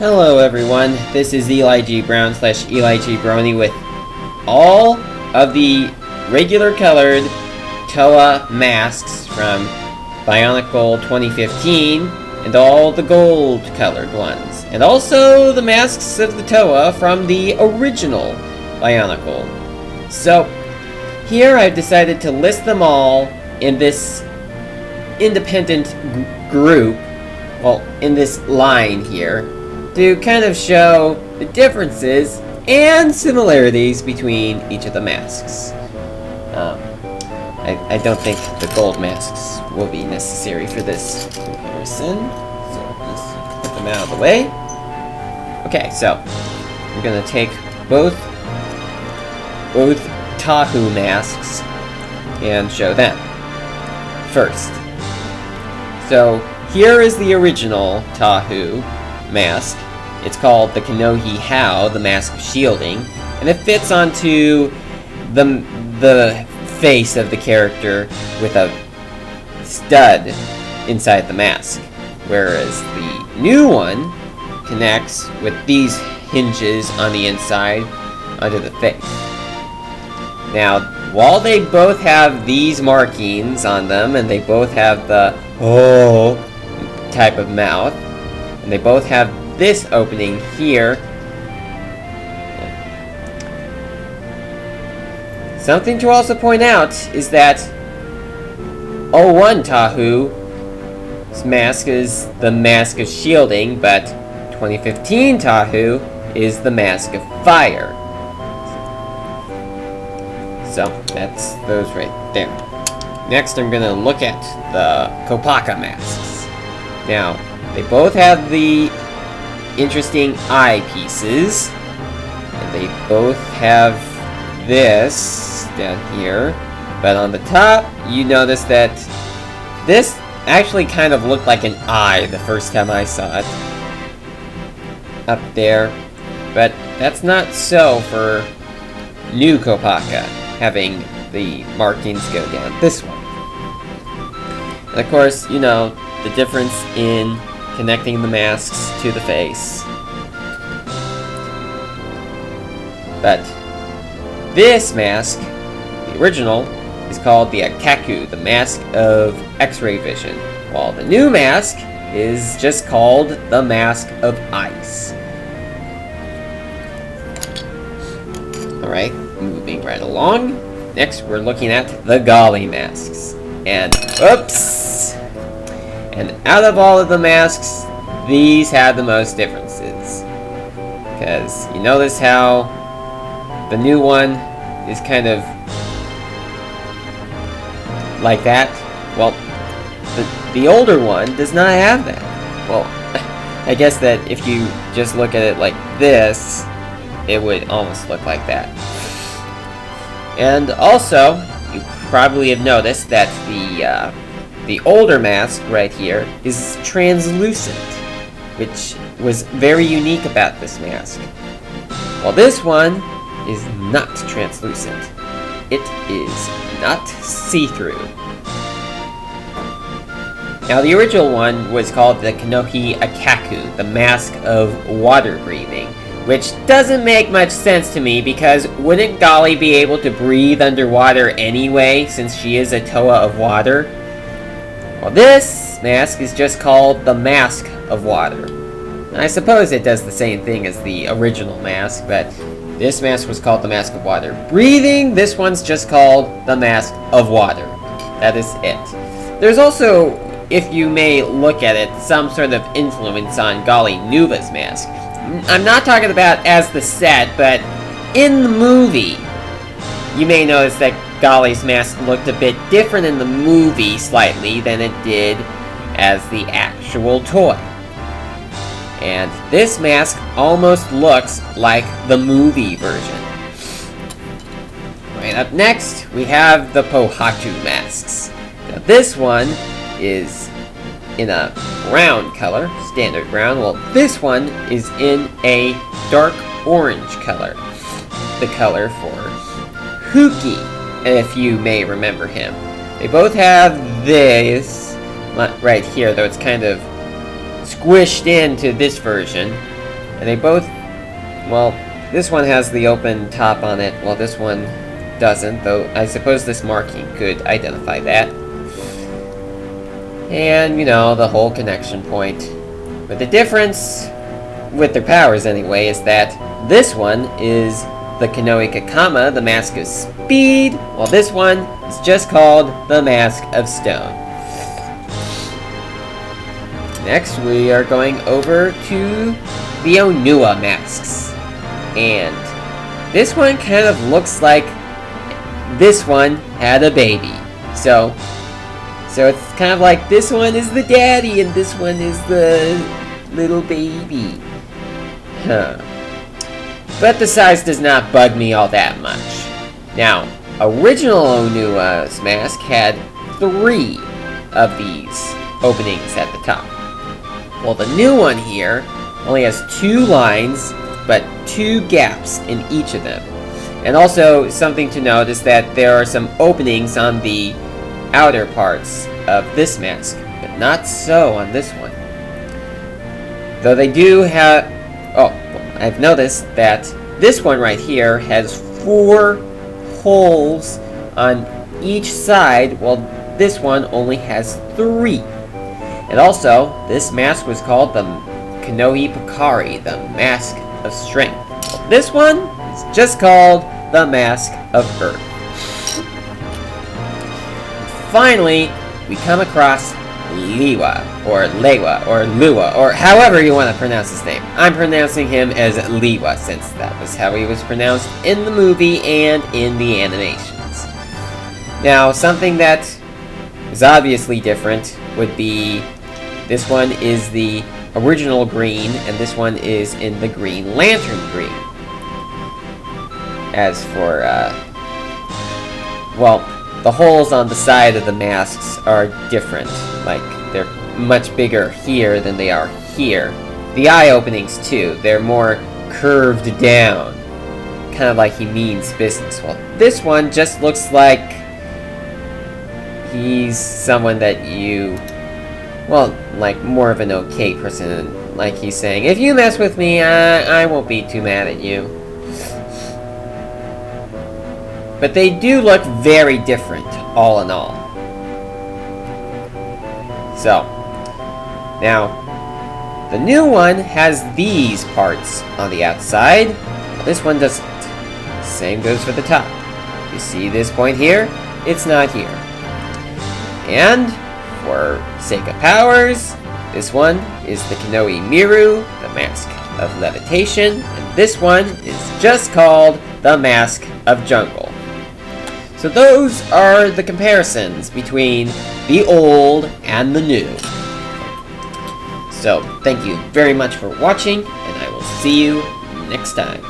Hello everyone, this is Eli G. Brown / Eli G. Brony with all of the regular colored Toa masks from Bionicle 2015 and all the gold colored ones. And also the masks of the Toa from the original Bionicle. So, here I've decided to list them all in this independent group, well, in this line here, to kind of show the differences and similarities between each of the masks. I don't think the gold masks will be necessary for this comparison, so let's put them out of the way. Okay, so we're gonna take both Tahu masks and show them first. So here is the original Tahu mask. It's called the Kanohi Hao, the Mask of Shielding, and it fits onto the face of the character with a stud inside the mask, whereas the new one connects with these hinges on the inside onto the face. Now, while they both have these markings on them, and they both have the oh type of mouth, and they both have this opening here, something to also point out is that 01 Tahu's mask is the Mask of Shielding, but 2015 Tahu is the Mask of Fire. So, that's those right there. Next, I'm going to look at the Kopaka masks. Now, they both have the interesting eyepieces, and they both have this down here, but on the top, you notice that this actually kind of looked like an eye the first time I saw it up there, but that's not so for new Kopaka, having the markings go down this way. And of course, you know, the difference in connecting the masks to the face. But this mask, the original, is called the Akaku, the Mask of X-ray Vision, while the new mask is just called the Mask of Ice. Alright, moving right along. Next, we're looking at the Gali masks. And, oops! And out of all of the masks, these have the most differences. Because you notice how the new one is kind of like that? Well, the older one does not have that. Well, I guess that if you just look at it like this, it would almost look like that. And also, you probably have noticed that the older mask right here is translucent, which was very unique about this mask. While this one is not translucent. It is not see-through. Now, the original one was called the Kanohi Akaku, the Mask of Water Breathing, which doesn't make much sense to me because wouldn't Gali be able to breathe underwater anyway, since she is a Toa of water? Well, this mask is just called the Mask of Water. I suppose it does the same thing as the original mask, but this mask was called the Mask of Water Breathing. This one's just called the Mask of Water. That is it. There's also, if you may look at it, some sort of influence on Gali Nuva's mask. I'm not talking about as the set, but in the movie, you may notice that Gali's mask looked a bit different in the movie slightly than it did as the actual toy. And this mask almost looks like the movie version. Right up next, we have the Pohatu masks. Now this one is in a brown color, standard brown, while this one is in a dark orange color. The color for Huki, if you may remember him. They both have this right here, though it's kind of squished into this version. And they both, well, this one has the open top on it, while this one doesn't, though I suppose this marking could identify that. And, you know, the whole connection point. But the difference, with their powers anyway, is that this one is the Kanohi Kakama, the Mask of Speed, while this one is just called the Mask of Stone. Next, we are going over to the Onua masks. And this one kind of looks like this one had a baby. So it's kind of like this one is the daddy and this one is the little baby. Huh. But the size does not bug me all that much. Now, original Onua's mask had 3 of these openings at the top. Well, the new one here only has 2 lines, but 2 gaps in each of them. And also, something to note is that there are some openings on the outer parts of this mask, but not so on this one. Though they do have... Oh, I've noticed that this one right here has 4 holes on each side, while this one only has 3. And also, this mask was called the Kanohi Pakari, the Mask of Strength. This one is just called the Mask of Earth. Finally, we come across Lewa, or Lua, or however you want to pronounce his name. I'm pronouncing him as Lewa, since that was how he was pronounced in the movie and in the animations. Now, something that is obviously different would be this one is the original green, and this one is in the Green Lantern green. As for, well, the holes on the side of the masks are different. Like, they're much bigger here than they are here. The eye openings, too, they're more curved down. Kind of like he means business. Well, this one just looks like he's someone that you... Well, like, more of an okay person. Like he's saying, if you mess with me, I won't be too mad at you. But they do look very different, all in all. So, now, the new one has these parts on the outside. This one doesn't. Same goes for the top. You see this point here? It's not here. And, for sake of powers, this one is the Kanohi Miru, the Mask of Levitation, and this one is just called the Mask of Jungle. So those are the comparisons between the old and the new. So, thank you very much for watching, and I will see you next time.